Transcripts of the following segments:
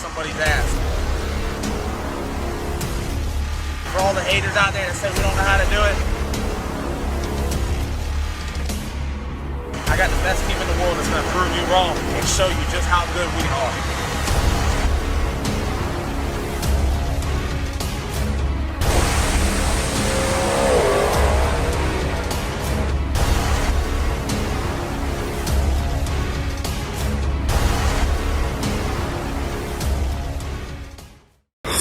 somebody's ass. For all the haters out there that say we don't know how to do it, I got the best team in the world that's gonna prove you wrong and show you just how good we are.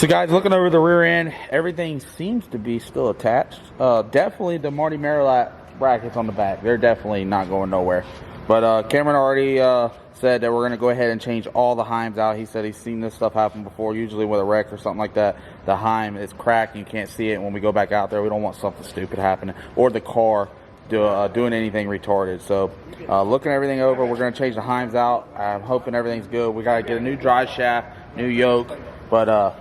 So guys, looking over the rear end, everything seems to be still attached. Definitely the Marty Merrilat brackets on the back. They're definitely not going nowhere. But Cameron already said that we're going to go ahead and change all the heims out. He said he's seen this stuff happen before, usually with a wreck or something like that. The heim is cracked and you can't see it. And when we go back out there, we don't want something stupid happening. Or the car doing anything retarded. So looking everything over, we're going to change the heims out. I'm hoping everything's good. We got to get a new drive shaft, new yoke. But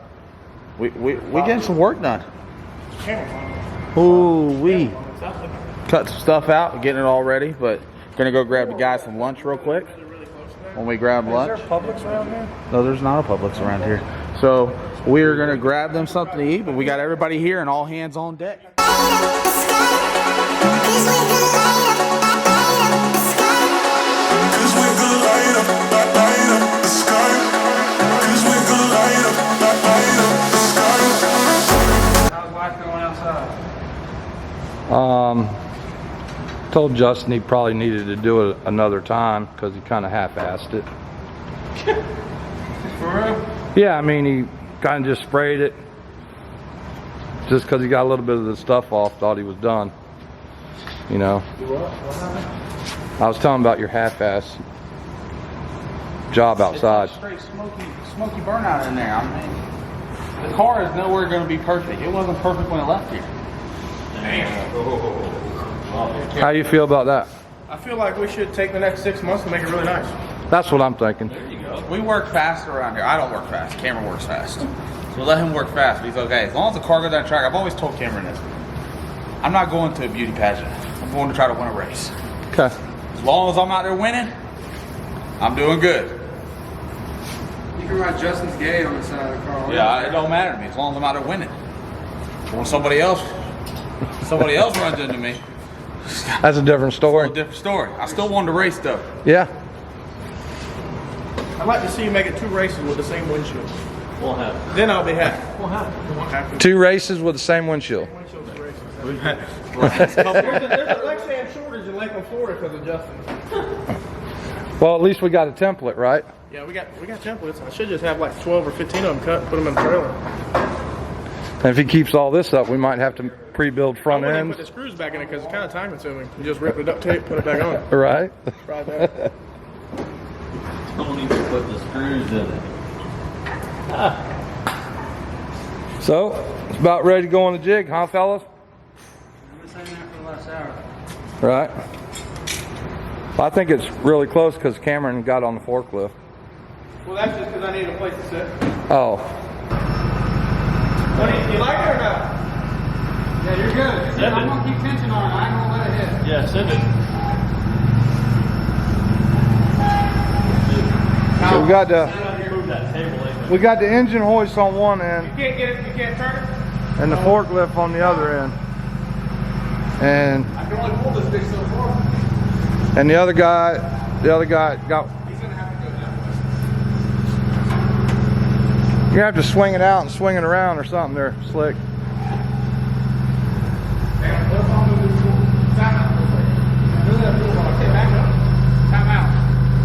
we getting some work done. Ooh, we cut some stuff out, getting it all ready, but gonna go grab the guys some lunch real quick. When we grab lunch. Is there a Publix around here? No, there's not a Publix around here. So we're gonna grab them something to eat, but we got everybody here and all hands on deck. Told Justin he probably needed to do it another time because he kind of half-assed it. For real? Yeah, I mean, he kind of just sprayed it just because he got a little bit of the stuff off, thought he was done. You know. I was telling him about your half-ass job outside. It's straight smoky burnout in there. I mean, the car is nowhere going to be perfect. It wasn't perfect when it left here. How do you feel about that? I feel like we should take the next 6 months and make it really nice. That's what I'm thinking. There you go. We work fast around here. I don't work fast. Cameron works fast. So let him work fast. He's okay. As long as the car goes down the track, I've always told Cameron this. I'm not going to a beauty pageant. I'm going to try to win a race. Okay. As long as I'm out there winning, I'm doing good. You can write Justin's gay on the side of the car. Yeah, it don't matter to me as long as I'm out there winning. When somebody else runs into me, That's a different story. it's a different story. I still won the race though. Yeah. I'd like to see you make it 2 races with the same windshield. We'll have. Then I'll be happy. We'll have. 2 races with the same windshield. There's a Lex sand shortage in Lakeland, Florida because of Justin. Well, at least we got a template, right? Yeah, we got templates. I should just have like 12 or 15 of them cut and put them in the trailer. And if he keeps all this up, we might have to pre-build front I wouldn't ends. put the screws back in it because it's kind of time consuming. You just rip the duct tape, put it back on. Right? Right there. Don't even put the screws in it. So, it's about ready to go on the jig, huh, fellas? I've been saying that for the last hour. Right. Well, I think it's really close because Cameron got on the forklift. Well, that's just because I need a place to sit. Oh. What do you like it or not? Yeah, you're good. I'm going to keep tension on it. I ain't going to let it hit. Yeah, send it. So we got the engine hoist on one end. You can't get it, you can't turn it? And the forklift on the other end. And I can only pull this big so far. the other guy got. He's going to have to go that way. You have to swing it out and swing it around or something there, Slick.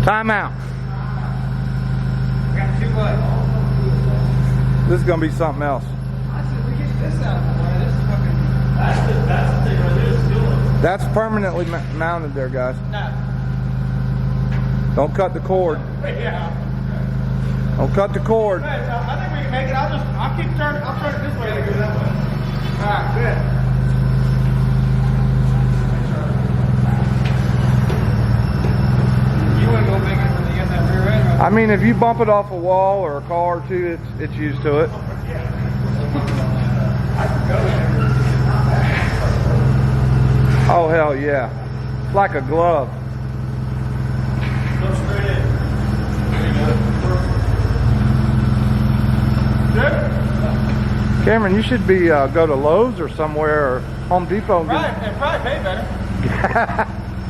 Time out. We got 2 legs. This is gonna be something else. I said, we get this out of the way. This is fucking. That's the thing right there. It's still. That's permanently mounted there, guys. No. Don't cut the cord. Yeah. Don't cut the cord. I think we can make it. I'll keep turning. I'll turn it this way and it goes that way. All right, good. You wouldn't go make it when you get that rear end. Right? I mean, if you bump it off a wall or a car or two, it's used to it. Oh hell yeah, it's like a glove. Go straight in. There you go. Cameron, you should be go to Lowe's or somewhere or Home Depot and Probably pay better.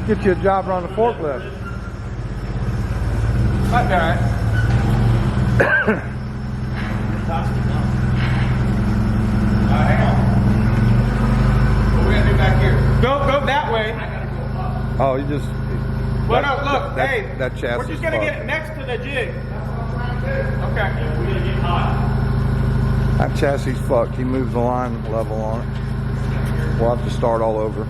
get you a job running a forklift. Might be alright. Hang on. What we gonna do back here? Go that way. I gotta go up. Oh, you just. Well, no, look, hey, that chassis. we're just gonna get it next to the jig. That's what I'm trying to do. Okay. Yeah, we're gonna get hot. That chassis fucked. He moved the line level on it. We'll have to start all over.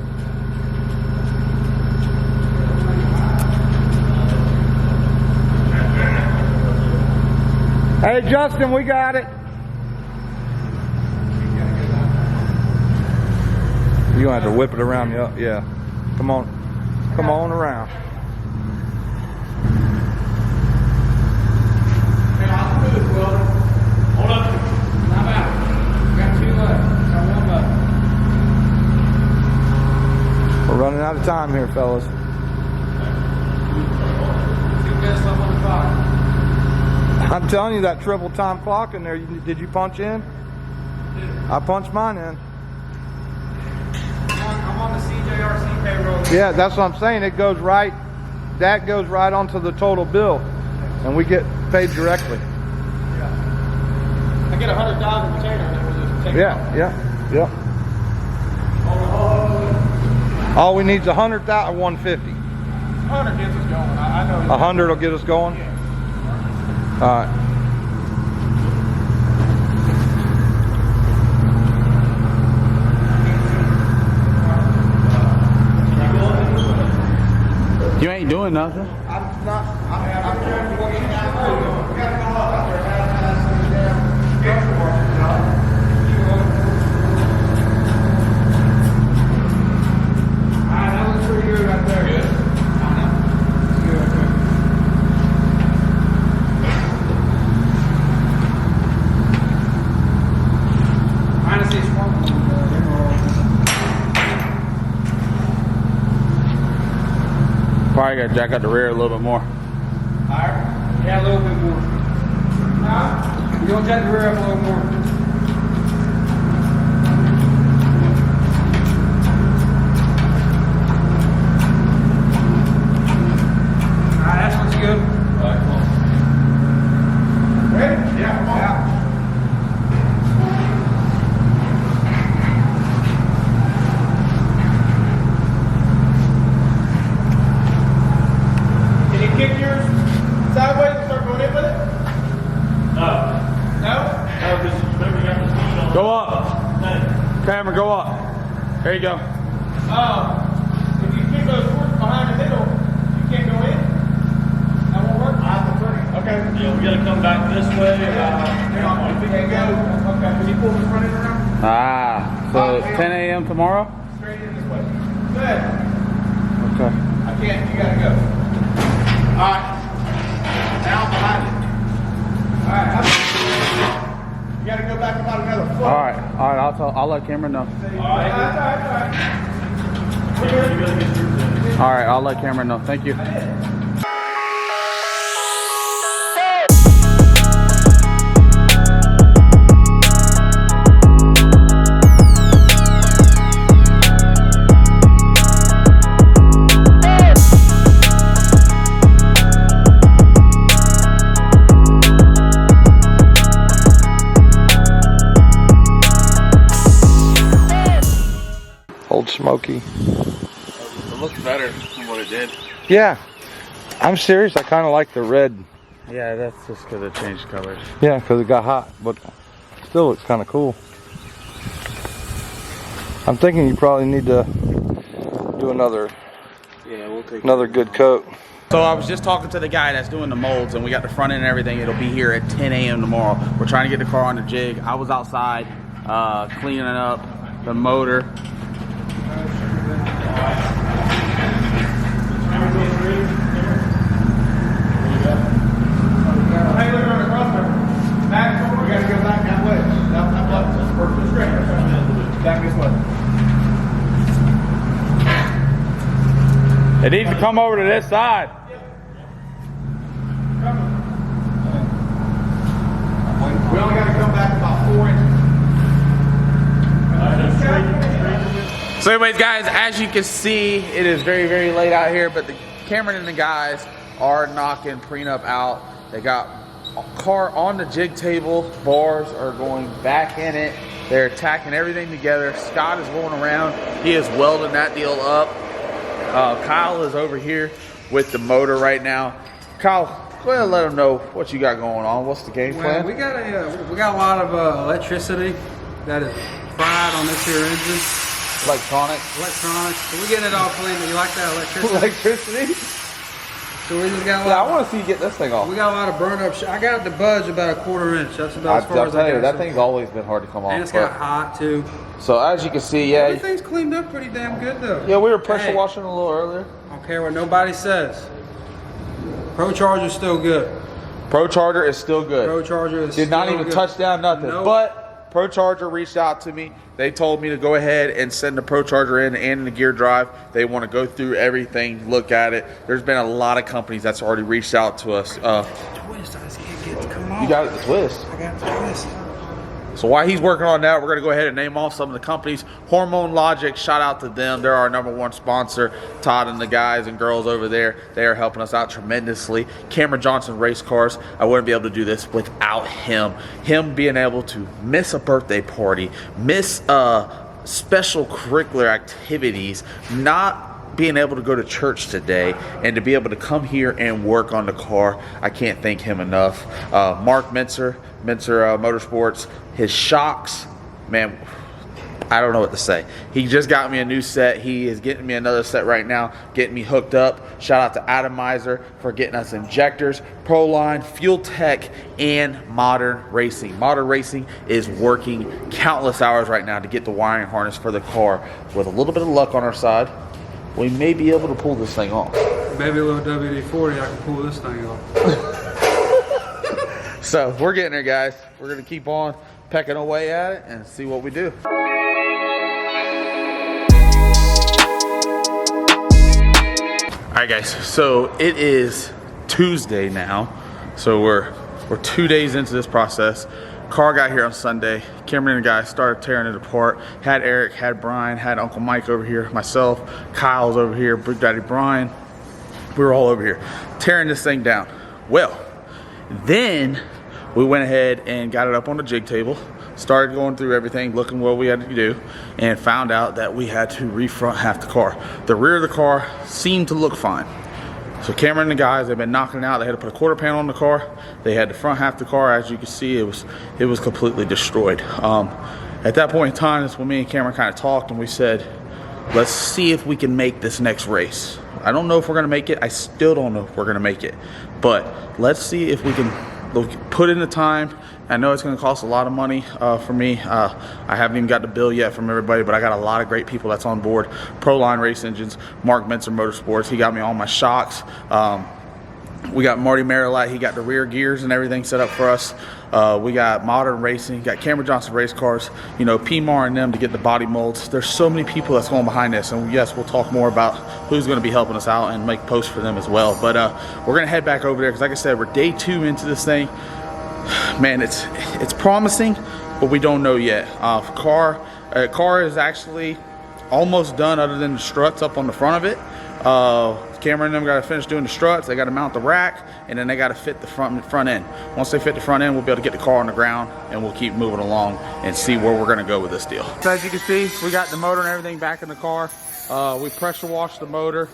Hey, Justin, we got it. You're gonna have to whip it around. Yeah. Come on around. Hold up. I'm out. Got 2 left. Got 1 left. We're running out of time here, fellas. 2 minutes left on the clock. I'm telling you, that triple time clock in there, did you punch in? I punched mine in. I'm on the CJRC payroll. Yeah, that's what I'm saying. It goes right, that goes right onto the total bill, and we get paid directly. I get 100,000 retainer and then we'll just take it off. Yeah. All we need is 100,000 or 150. 100 gets us going. I know. 100 will get us going. Yeah. All right. You ain't doing nothing. I'm trying to work it out. We gotta go up out there. Alright, that looks pretty good right there. Good. Probably gotta jack out the rear a little bit more. Higher? Yeah, a little bit more. You're gonna jack the rear up a little more. Alright, that looks good. Alright, come on. Ready? Yeah, come on. Yeah. Kick yours sideways and start going in with it? No. No? No, because remember you got this lead on. Go up. Camera, go up. There you go. If you kick those forks behind the middle, you can't go in? That won't work? I have to turn it. Okay. Yeah, we gotta come back this way. If you can't go, okay. Can you pull this front end around? So 10 a.m. tomorrow? Straight in this way. Good. Okay. I can't, you gotta go. Alright. Now behind it. Alright, you gotta go back about another foot. Alright, I'll let Cameron know. Alright. Alright, I'll let Cameron know. Thank you. Old Smoky. It looks better than what it did. Yeah, I'm serious. I kind of like the red. Yeah, that's just because it changed colors. Yeah, because it got hot, but still looks kind of cool. I'm thinking you probably need to do another good coat. So I was just talking to the guy that's doing the molds, and we got the front end and everything. It'll be here at 10 a.m. tomorrow. We're trying to get the car on the jig. I was outside cleaning up the motor. Hey, look around the crossover. Back, we gotta go back that way. That way. That's perfect. Straight. Back this way. It needs to come over to this side. We only gotta come back about 4 inches. So anyways, guys, as you can see, it is very, very late out here, but the Cameron and the guys are knocking prenup out. They got a car on the jig table. Bars are going back in it. They're attacking everything together. Scott is going around. He is welding that deal up. Kyle is over here with the motor right now. Kyle, go ahead and let them know what you got going on. What's the game plan? We got a lot of electricity that is fried on this here engine. Electronics. So we're getting it all cleaned. You like that electricity? Electricity? So we just got a Yeah, I lot. want to see you get this thing off. We got a lot of burn up. I got the budge about 1/4 inch. That's about as far as I got. That thing's always been hard to come off. And it's got hot too. So as you can see, yeah. Everything's cleaned up pretty damn good though. Yeah, we were pressure washing a little earlier. I don't care what nobody says. Procharger's still good. Procharger is still good. Procharger is Did not still even good. touch down nothing. Nope. But Procharger reached out to me. They told me to go ahead and send the Procharger in and the gear drive. They want to go through everything, look at it. There's been a lot of companies that's already reached out to us. Twist, I just can't get it to come off. You got it, the twist. I got the twist. So while he's working on that, we're going to go ahead and name off some of the companies. Hormone Logics, shout out to them. They're our #1 sponsor. Todd and the guys and girls over there, they are helping us out tremendously. Cameron Johnson Race Cars, I wouldn't be able to do this without him. Him being able to miss a birthday party, miss special curricular activities, not being able to go to church today, and to be able to come here and work on the car, I can't thank him enough. Mark Menscer Motorsports, his shocks, man, I don't know what to say. He just got me a new set. He is getting me another set right now, getting me hooked up. Shout out to Atomizer for getting us injectors, Proline, Fuel Tech, and Modern Racing. Modern Racing is working countless hours right now to get the wiring harness for the car. With a little bit of luck on our side, we may be able to pull this thing off. Maybe a little WD-40, I can pull this thing off. So we're getting there, guys. We're gonna keep on pecking away at it and see what we do. All right, guys, so it is Tuesday now. So we're 2 days into this process. Car got here on Sunday. Cameron and the guys started tearing it apart. Had Eric, had Brian, had Uncle Mike over here, myself, Kyle's over here, Big Daddy Brian. We were all over here tearing this thing down. Well, then we went ahead and got it up on the jig table, started going through everything, looking what we had to do, and found out that we had to refront half the car. The rear of the car seemed to look fine. So Cameron and the guys, they've been knocking it out. They had to put a quarter panel on the car. They had the front half of the car. As you can see, it was completely destroyed. At that point in time, that's when me and Cameron kind of talked, and we said, let's see if we can make this next race. I don't know if we're gonna make it. I still don't know if we're gonna make it, but let's see if we can put in the time. I know it's going to cost a lot of money for me. I haven't even got the bill yet from everybody, but I got a lot of great people that's on board. Proline Race Engines, Mark Menscer Motorsports, he got me all my shocks. We got Marty Merrilat, he got the rear gears and everything set up for us. We got Modern Racing, got Cameron Johnson Race Cars, you know, PMAR and them to get the body molds. There's so many people that's going behind this, and yes, we'll talk more about who's going to be helping us out and make posts for them as well. But we're going to head back over there because, like I said, we're day 2 into this thing. Man, it's promising, but we don't know yet. Car is actually almost done, other than the struts up on the front of it. Cameron and them got to finish doing the struts. They got to mount the rack, and then they got to fit the front end. Once they fit the front end, we'll be able to get the car on the ground, and we'll keep moving along and see where we're going to go with this deal. So as you can see, we got the motor and everything back in the car. We pressure washed the motor,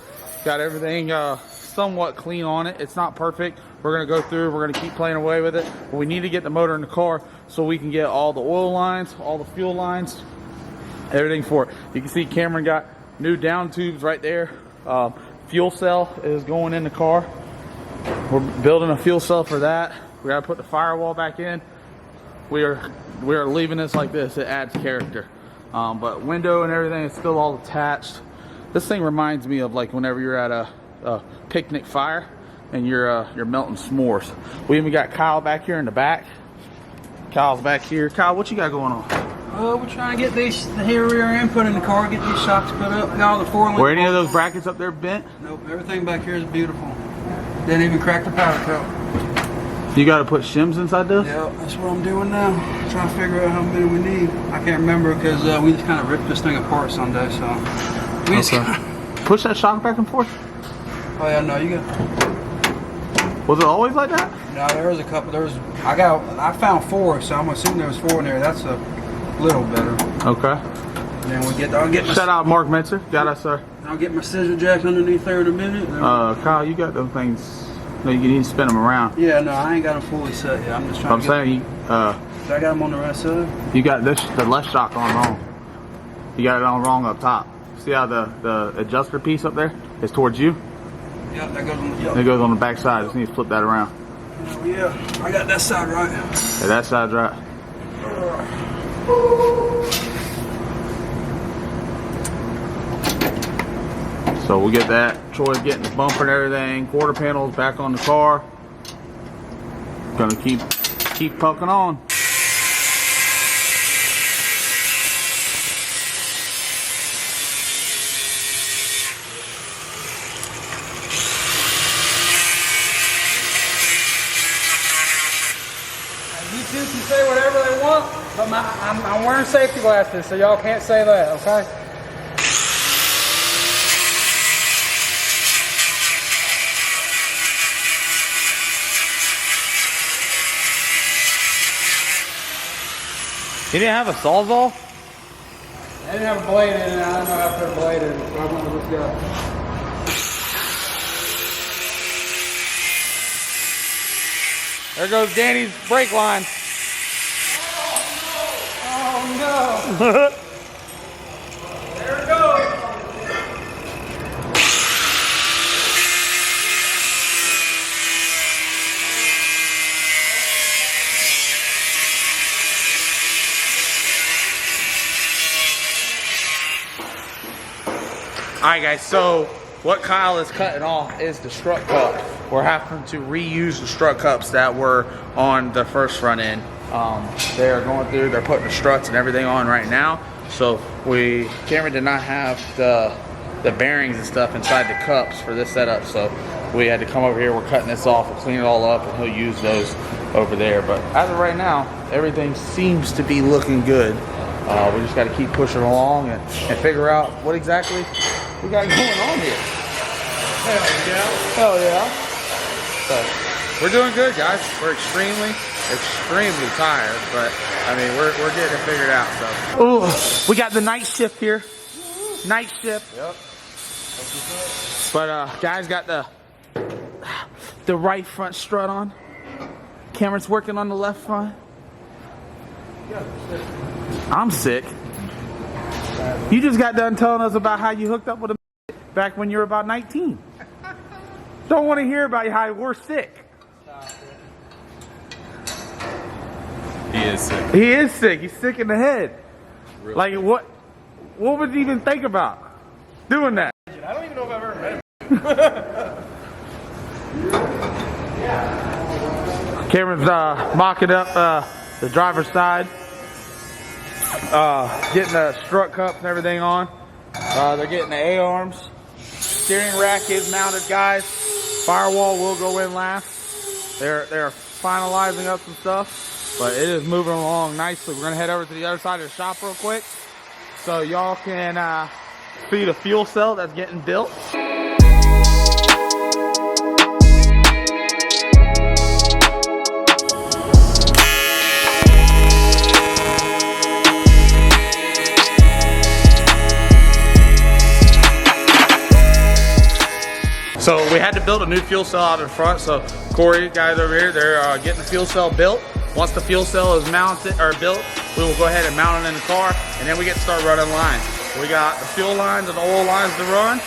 got everything somewhat clean on it. It's not perfect. We're going to go through, we're going to keep playing away with it, but we need to get the motor in the car so we can get all the oil lines, all the fuel lines, everything for it. You can see Cameron got new down tubes right there. Fuel cell is going in the car. We're building a fuel cell for that. We got to put the firewall back in. We are leaving this like this. It adds character. But window and everything is still all attached. This thing reminds me of like whenever you're at a picnic fire and you're melting s'mores. We even got Kyle back here in the back. Kyle's back here. Kyle, what you got going on? We're trying to get the rear end put in the car, get these shocks put up. Got all the 4-link. Were any of those brackets up there bent? Nope, everything back here is beautiful. Didn't even crack the powder coat. You got to put shims inside this? Yeah, that's what I'm doing now. Trying to figure out how many we need. I can't remember because we just kind of ripped this thing apart Sunday, so. We just Push that shock back and forth. Oh yeah, no, you got. Was it always like that? No, there was a couple. I found 4, so I'm assuming there was 4 in there. That's a little better. Okay. And then I'll get my. Shout out Mark Menscer. Got us, sir. I'll get my scissor jack underneath there in a minute. Kyle, you got those things. No, you need to spin them around. Yeah, no, I ain't got them fully set yet. I'm just trying. I'm saying, so I got them on the right side. You got the left shock on wrong. You got it on wrong up top. See how the adjuster piece up there is towards you? Yeah, that goes on the. It goes on the back side. Just need to flip that around. Oh, yeah, I got that side right. Yeah, that side's right. So we'll get that. Troy's getting the bumper and everything. Quarter panels back on the car. Gonna keep pucking on. You two can say whatever they want, but I'm wearing safety glasses, so y'all can't say that, okay? You didn't have a sawzall? I didn't have a blade in it. I don't know how to put a blade in it, so I went with this guy. There goes Danny's brake line. Oh no! There it goes. Alright guys, so what Kyle is cutting off is the strut cup. We're having to reuse the strut cups that were on the first front end. They are going through, they're putting the struts and everything on right now. So Cameron did not have the bearings and stuff inside the cups for this setup. So we had to come over here, we're cutting this off, we'll clean it all up, and he'll use those over there. But as of right now, everything seems to be looking good. We just got to keep pushing along and figure out what exactly we got going on here. Hell yeah. So we're doing good, guys. We're extremely tired, but I mean we're getting it figured out. So oh, we got the night shift here. Night shift. Yep. But guys got the right front strut on. Cameron's working on the left front. I'm sick. You just got done telling us about how you hooked up with a back when you were about 19. Don't want to hear about how you were sick. He is sick. He is sick. He's sick in the head. Real like what would you even think about doing that? I don't even know if I've ever met him. Cameron's mocking up the driver's side. Getting the strut cups and everything on. They're getting the A-arms. Steering rack is mounted, guys. Firewall will go in last. They're finalizing up some stuff, but it is moving along nicely. We're gonna head over to the other side of the shop real quick, so y'all can see the fuel cell that's getting built. So we had to build a new fuel cell out in front. So Corey, guys over here, they're getting the fuel cell built. Once the fuel cell is mounted or built, we will go ahead and mount it in the car, and then we get to start running lines. We got the fuel lines and the oil lines to run,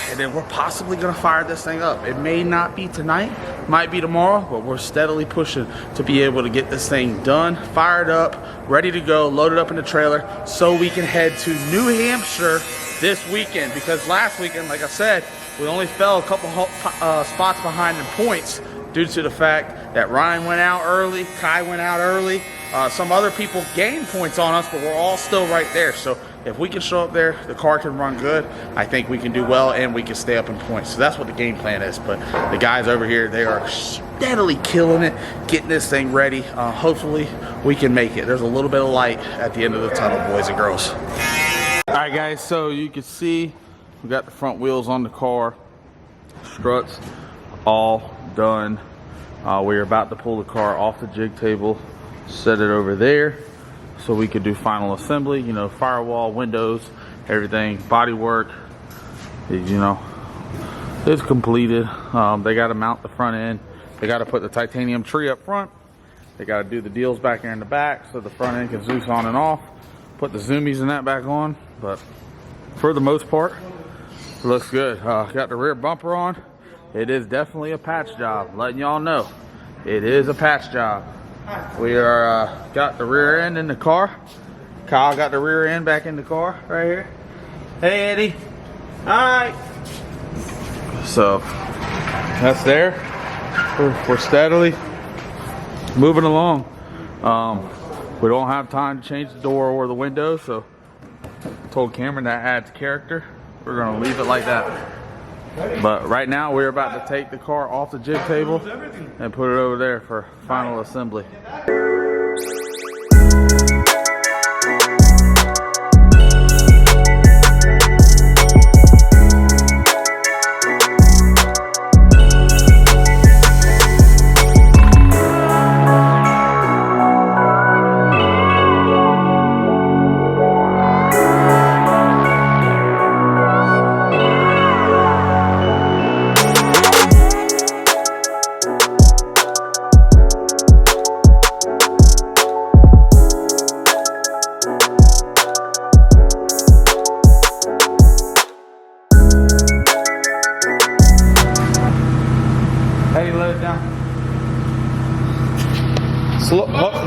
and then we're possibly gonna fire this thing up. It may not be tonight, might be tomorrow, but we're steadily pushing to be able to get this thing done, fired up, ready to go, loaded up in the trailer, so we can head to New Hampshire this weekend. Because last weekend, like I said, we only fell a couple spots behind in points due to the fact that Ryan went out early, Kai went out early. Some other people gained points on us, but we're all still right there. So if we can show up there, the car can run good. I think we can do well and we can stay up in points. So that's what the game plan is. But the guys over here, they are steadily killing it, getting this thing ready. Hopefully we can make it. There's a little bit of light at the end of the tunnel, boys and girls. All right, guys, so you can see we got the front wheels on the car. Struts all done. We're about to pull the car off the jig table, set it over there so we could do final assembly. You know, firewall, windows, everything, body work, you know, is completed. They got to mount the front end. They got to put the titanium tree up front. They got to do the deals back here in the back so the front end can zoom on and off. Put the zoomies and that back on, but for the most part, it looks good. Got the rear bumper on. It is definitely a patch job. Letting y'all know, it is a patch job. We are got the rear end in the car. Kyle got the rear end back in the car right here. Hey Eddie. Hi. So that's there. We're steadily moving along. We don't have time to change the door or the window, so I told Cameron that adds character. We're gonna leave it like that. But right now we're about to take the car off the jig table and put it over there for final assembly.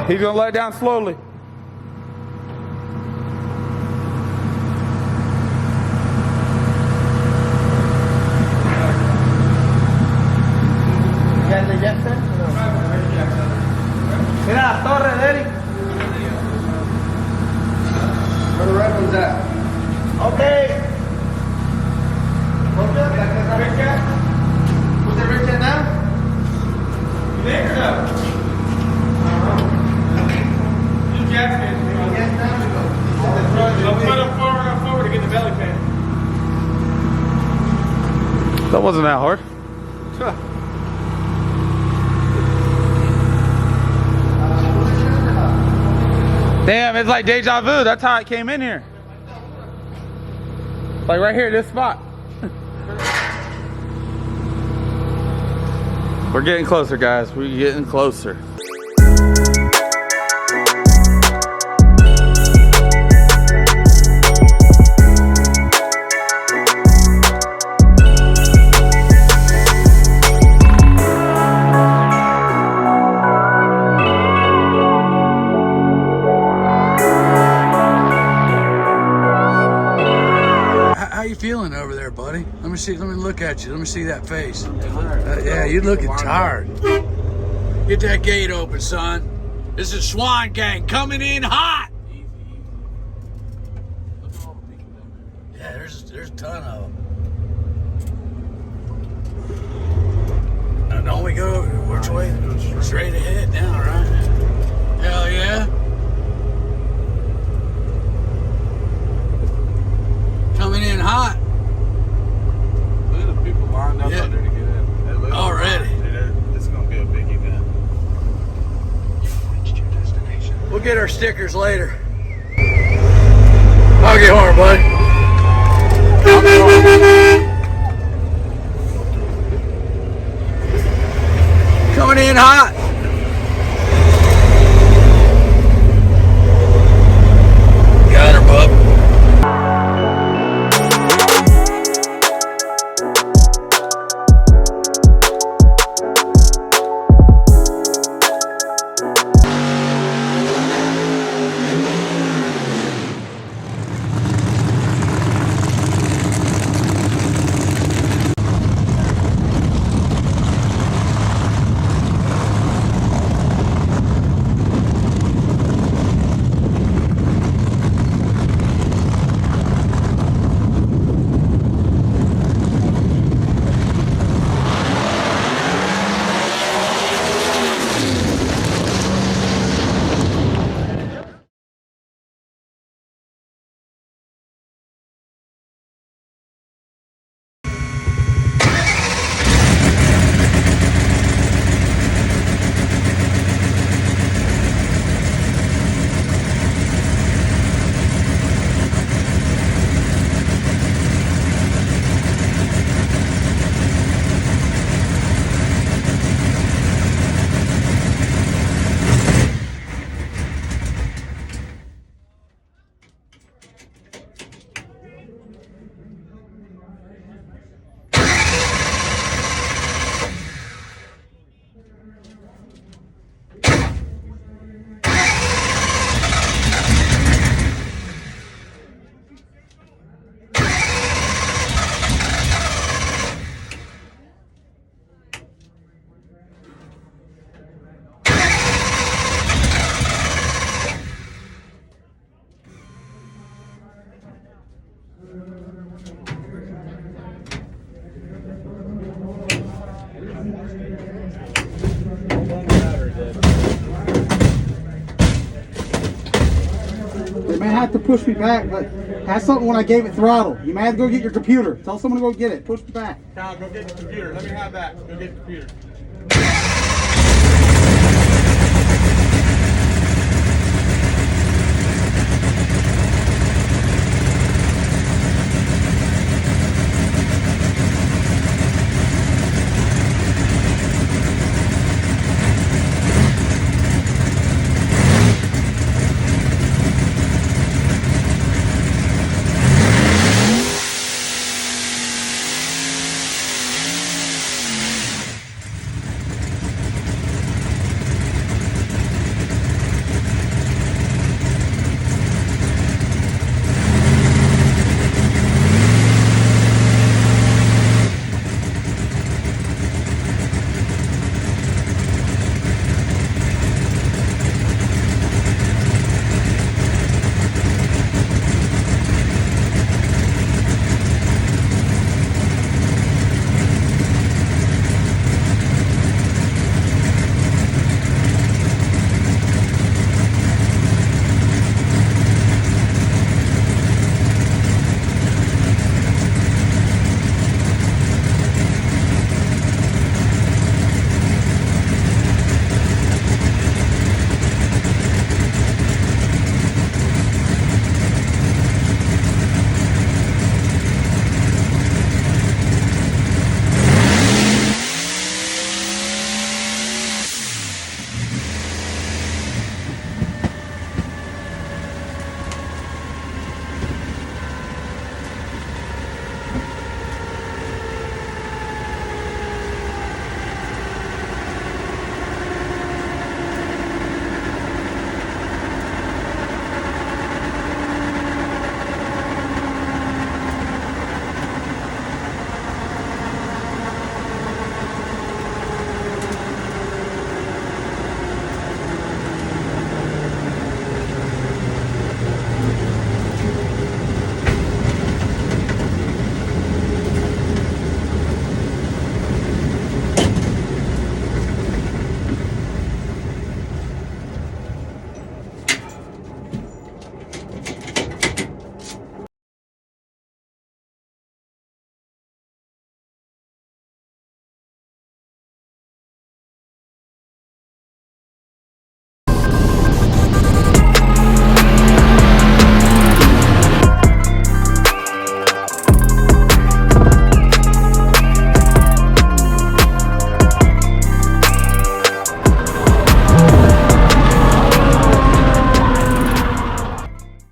He's gonna let it down slowly. Mira las torres, Eric. Where the red one's at? Okay. Put the rich in now? You there or no? Forward to get the belly pan. That wasn't that hard. Damn, it's like deja vu. That's how it came in here. Like right here, this spot. We're getting closer, guys. We're getting closer. Feeling over there, buddy? Let me see. Let me look at you. Let me see that face. Yeah, you're looking tired. Get that gate open, son. This is Swangang coming in hot. Yeah, there's a ton of them. Now, don't we go which way? Straight ahead now, right? Hell yeah. Coming in hot. Look at the people lined up out there to get in. Already. This is going to be a big event. You've reached your destination. We'll get our stickers later. I'll get home, buddy. Coming in hot. Got her, bub. may have to push me back, but have something when I gave it throttle. You may have to go get your computer. Tell someone to go get it. Push me back. Kyle, go get the computer. Let me have that. Go get the computer.